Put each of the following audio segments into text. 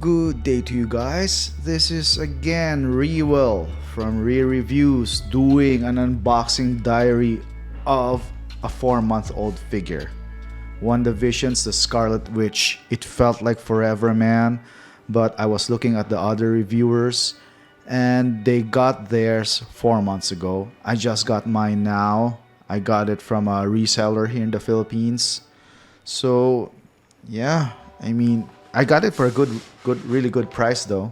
Good day to you guys. This is again Rewell from Re Reviews doing an unboxing diary of a 4-month old figure. WandaVision's The Scarlet Witch. It felt like forever, man, but I was looking at the other reviewers and they got theirs 4 months ago. I just got mine now. I got it from a reseller here in the Philippines. So, yeah, I got it for a really good price though.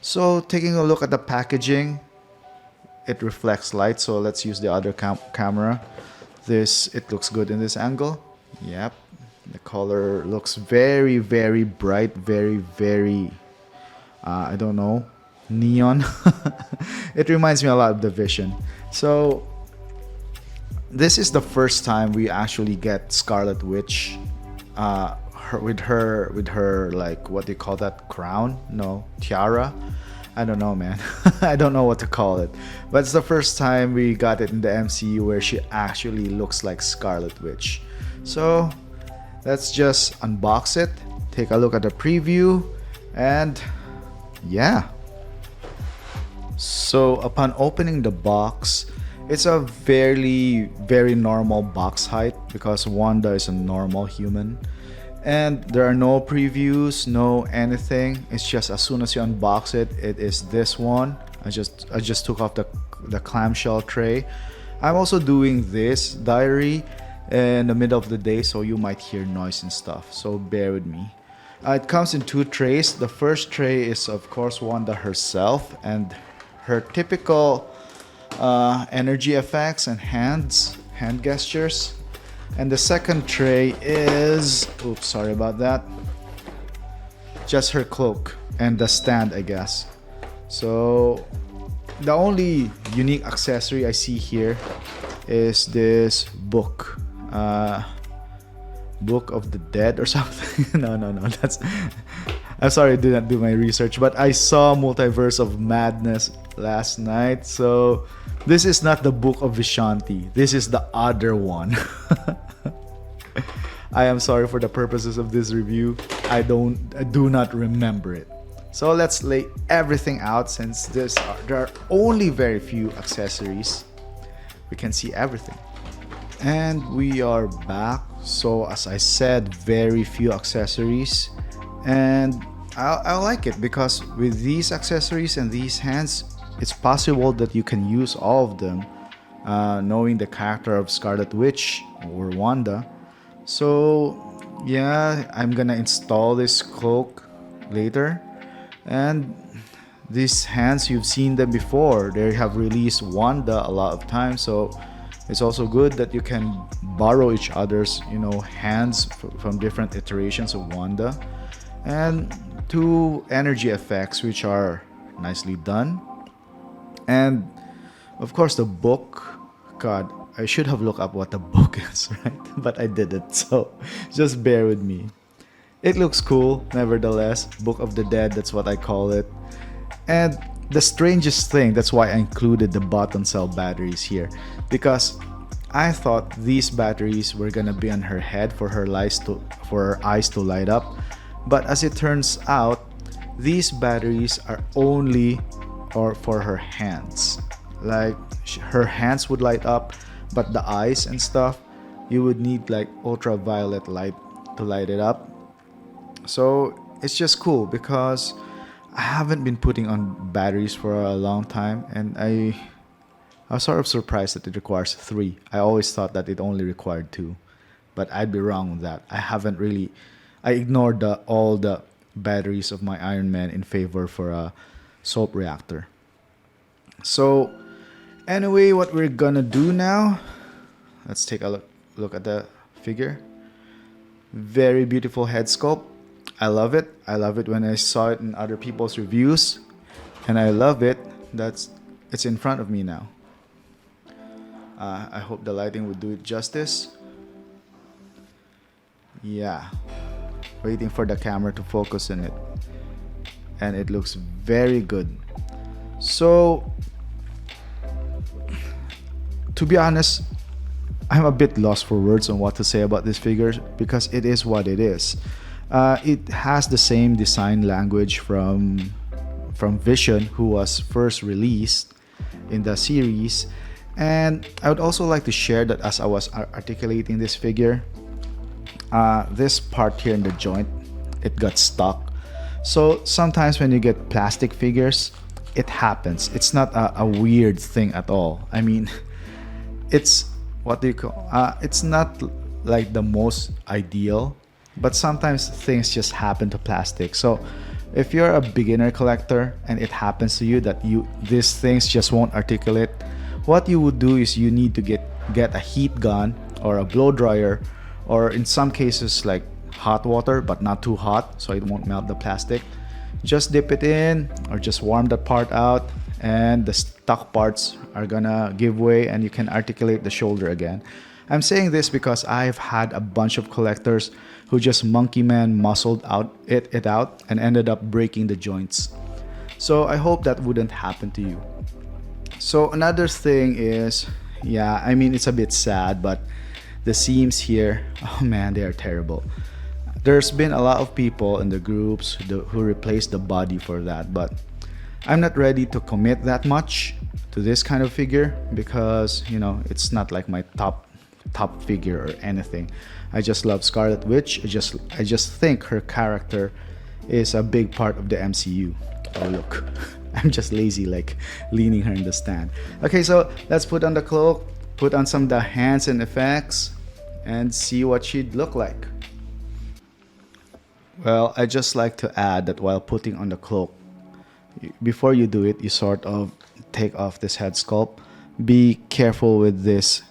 So, taking a look at the packaging, it reflects light. So let's use the other camera. It looks good in this angle. Yep, the color looks very, very bright, very, I don't know, neon. It reminds me a lot of the Vision. So, this is the first time we actually get Scarlet Witch. With her like, what do you call that, crown? No, tiara. I don't know, man. I don't know what to call it, but it's the first time we got it in the MCU where she actually looks like Scarlet Witch. So let's just unbox it, take a look at the preview, and yeah. So upon opening the box, it's a very normal box height because Wanda is a normal human. And there are no previews, no anything. It's just as soon as you unbox it, it is this one. I just took off the clamshell tray. I'm also doing this diary in the middle of the day, so you might hear noise and stuff. So bear with me. It comes in 2 trays. The first tray is of course Wanda herself and her typical energy effects and hand gestures. And the second tray is, oops, sorry about that, just her cloak and the stand, I guess. So the only unique accessory I see here is this book, Book of the Dead or something. No, that's, I'm sorry I did not do my research, but I saw Multiverse of Madness last night. So this is not the Book of Vishanti. This is the other one. I am sorry for the purposes of this review. I do not remember it. So let's lay everything out since there are only very few accessories. We can see everything. And we are back. So as I said, very few accessories. And I like it because with these accessories and these hands, it's possible that you can use all of them, knowing the character of Scarlet Witch or Wanda. So yeah, I'm gonna install this cloak later. And these hands, you've seen them before. They have released Wanda a lot of times, so it's also good that you can borrow each other's, hands from different iterations of Wanda. And 2 energy effects which are nicely done. And of course the book. God, I should have looked up what the book is, right? But I didn't, so just bear with me. It looks cool, nevertheless. Book of the Dead, that's what I call it. And the strangest thing, that's why I included the button cell batteries here, because I thought these batteries were gonna be on her head for her eyes to light up. But as it turns out, these batteries are only for her hands. Like, her hands would light up, but the eyes and stuff, you would need like ultraviolet light to light it up. So it's just cool because I haven't been putting on batteries for a long time, and I was sort of surprised that it requires 3. I always thought that it only required 2, but I'd be wrong with that. I ignored all the batteries of my Iron Man in favor for a soap reactor. So anyway, what we're gonna do now, let's take a look at the figure. Very beautiful head sculpt. I love it. I love it when I saw it in other people's reviews, and I love it that it's in front of me now. I hope the lighting would do it justice. Yeah, waiting for the camera to focus on it, and it looks very good. So to be honest, I'm a bit lost for words on what to say about this figure because it is what it is. It has the same design language from Vision, who was first released in the series. And I would also like to share that as I was articulating this figure, this part here in the joint, it got stuck. So sometimes when you get plastic figures, it happens. It's not a weird thing at all. I mean, it's what do you call? It's not like the most ideal, but sometimes things just happen to plastic. So if you're a beginner collector and it happens to you that these things just won't articulate, what you would do is you need to get a heat gun or a blow dryer, or in some cases like hot water, but not too hot so it won't melt the plastic. Just dip it in or just warm that part out, and the stuck parts are gonna give way and you can articulate the shoulder again. I'm saying this because I've had a bunch of collectors who just monkey man muscled it out and ended up breaking the joints. So I hope that wouldn't happen to you. So another thing is, yeah, I mean, it's a bit sad, but the seams here, oh man, they are terrible. There's been a lot of people in the groups who replaced the body for that, but I'm not ready to commit that much to this kind of figure because, you know, it's not like my top figure or anything. I just love Scarlet Witch. I just think her character is a big part of the MCU. Oh look, I'm just lazy, like leaning her in the stand. Okay, so let's put on the cloak, put on some of the hands and effects, and see what she'd look like. Well, I just like to add that while putting on the cloak, before you do it, you sort of take off this head sculpt. Be careful with this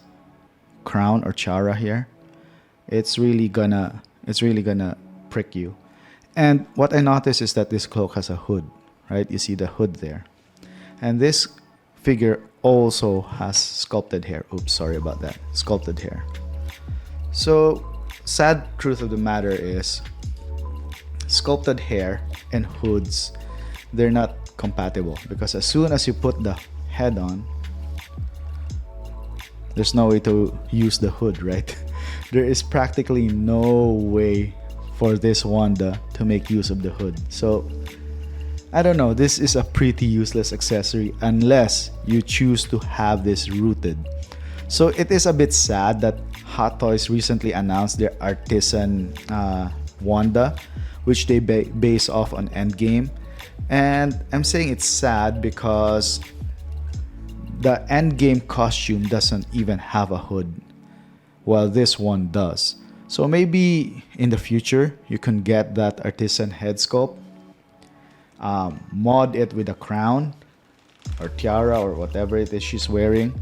crown or tiara here. It's really gonna prick you. And what I noticed is that this cloak has a hood, right? You see the hood there. And this figure also has sculpted hair. Oops, sorry about that. Sculpted hair. So, sad truth of the matter is, sculpted hair and hoods, they're not compatible because as soon as you put the head on, there's no way to use the hood, right? There is practically no way for this Wanda to make use of the hood. So I don't know, this is a pretty useless accessory unless you choose to have this rooted. So it is a bit sad that Hot Toys recently announced their artisan Wanda, which they base off on Endgame. And I'm saying it's sad because the Endgame costume doesn't even have a hood, while this one does. So maybe in the future you can get that artisan head sculpt, mod it with a crown or tiara or whatever it is she's wearing,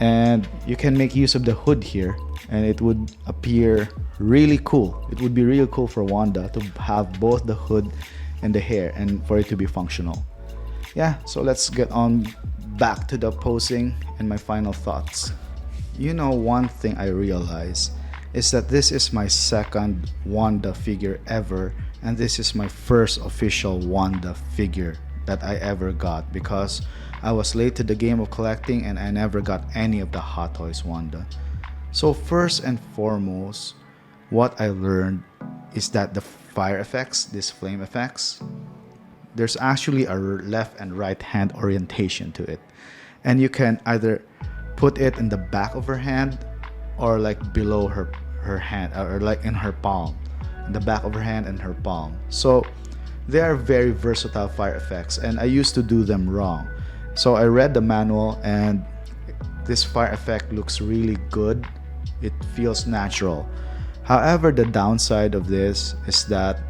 and you can make use of the hood here, and it would appear really cool. It would be real cool for Wanda to have both the hood and the hair and for it to be functional. Yeah, so let's get on back to the posing and my final thoughts. You know, one thing I realize is that this is my second Wanda figure ever, and this is my first official Wanda figure that I ever got because I was late to the game of collecting and I never got any of the Hot Toys Wanda. So first and foremost, what I learned is that the fire effects, these flame effects, there's actually a left and right hand orientation to it. And you can either put it in the back of her hand or like below her hand, or like in her palm, in the back of her hand and her palm. So they are very versatile fire effects, and I used to do them wrong. So I read the manual, and this fire effect looks really good. It feels natural. However, the downside of this is that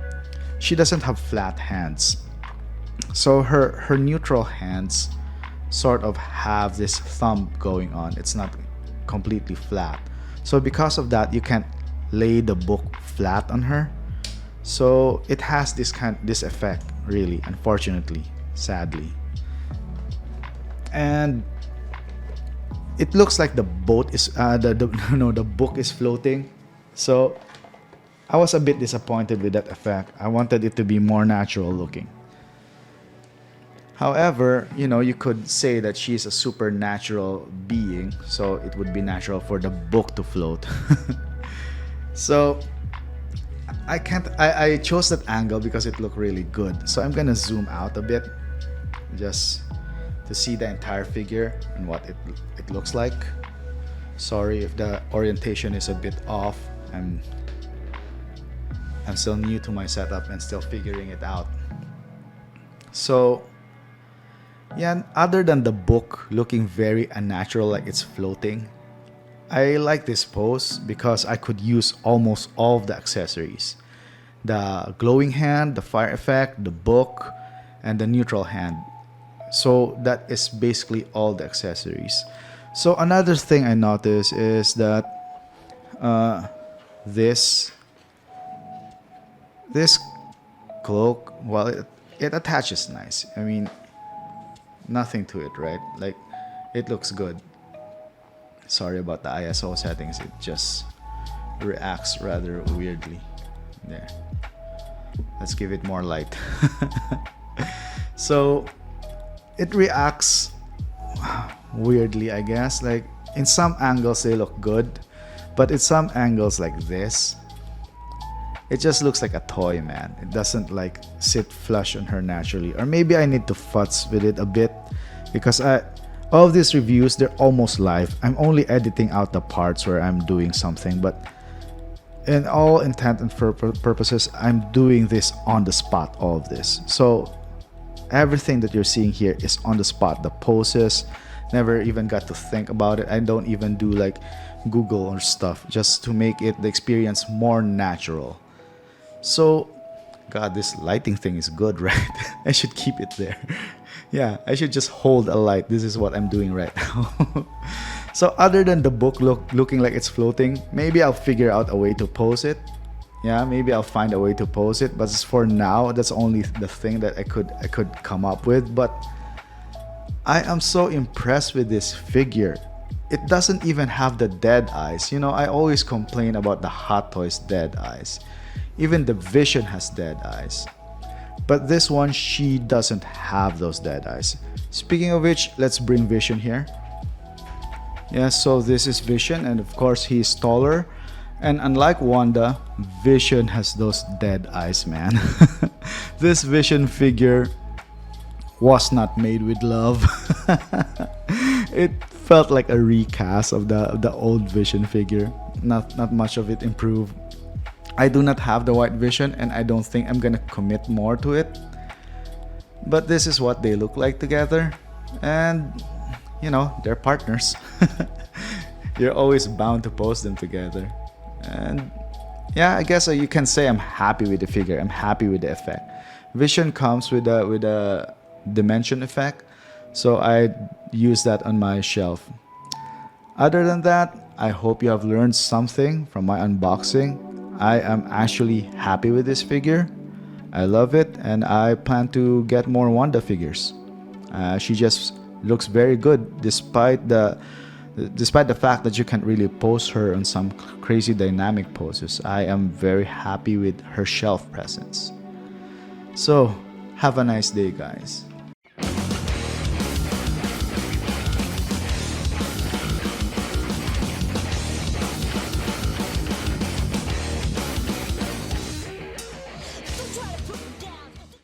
she doesn't have flat hands. So her neutral hands sort of have this thumb going on. It's not completely flat. So because of that, you can't lay the book flat on her. So it has this effect, really, unfortunately, sadly. And it looks like the boat is the book is floating. So I was a bit disappointed with that effect. I wanted it to be more natural looking. However, you know, you could say that she's a supernatural being, so it would be natural for the book to float. So I chose that angle because it looked really good. So I'm gonna zoom out a bit just to see the entire figure and what it looks like. Sorry if the orientation is a bit off. I'm still new to my setup and still figuring it out. So yeah, other than the book looking very unnatural like it's floating, I like this pose because I could use almost all of the accessories. The glowing hand, the fire effect, the book, and the neutral hand. So that is basically all the accessories. So another thing I noticed is that this this cloak, well, it attaches nice. I mean, nothing to it, right? Like, it looks good. Sorry about the ISO settings, it just reacts rather weirdly. There. Let's give it more light. So, it reacts weirdly, I guess. Like, in some angles they look good, but in some angles like this, it just looks like a toy, man. It doesn't like sit flush on her naturally. Or maybe I need to futz with it a bit because all of these reviews, they're almost live. I'm only editing out the parts where I'm doing something, but in all intent and purposes, I'm doing this on the spot, all of this. So everything that you're seeing here is on the spot. The poses, never even got to think about it. I don't even do like Google or stuff just to make it the experience more natural. So, God, this lighting thing is good, right? I should keep it there. Yeah, I should just hold a light. This is what I'm doing right now. So other than the book looking like it's floating, maybe I'll figure out a way to pose it. Yeah, maybe I'll find a way to pose it. But as for now, that's only the thing that I could come up with. But I am so impressed with this figure. It doesn't even have the dead eyes. You know, I always complain about the Hot Toys dead eyes. Even the Vision has dead eyes. But this one, she doesn't have those dead eyes. Speaking of which, let's bring Vision here. Yeah, so this is Vision, and of course he's taller. And unlike Wanda, Vision has those dead eyes, man. This Vision figure was not made with love. It felt like a recast of the old Vision figure. Not much of it improved. I do not have the white Vision, and I don't think I'm gonna commit more to it. But this is what they look like together, and you know, they're partners. You're always bound to post them together. And yeah, I guess you can say I'm happy with the figure. I'm happy with the effect. Vision comes with a dimension effect, so I use that on my shelf. Other than that, I hope you have learned something from my unboxing. I am actually happy with this figure. I love it, and I plan to get more Wanda figures. She just looks very good despite the fact that you can't really pose her on some crazy dynamic poses. I am very happy with her shelf presence. So, have a nice day, guys.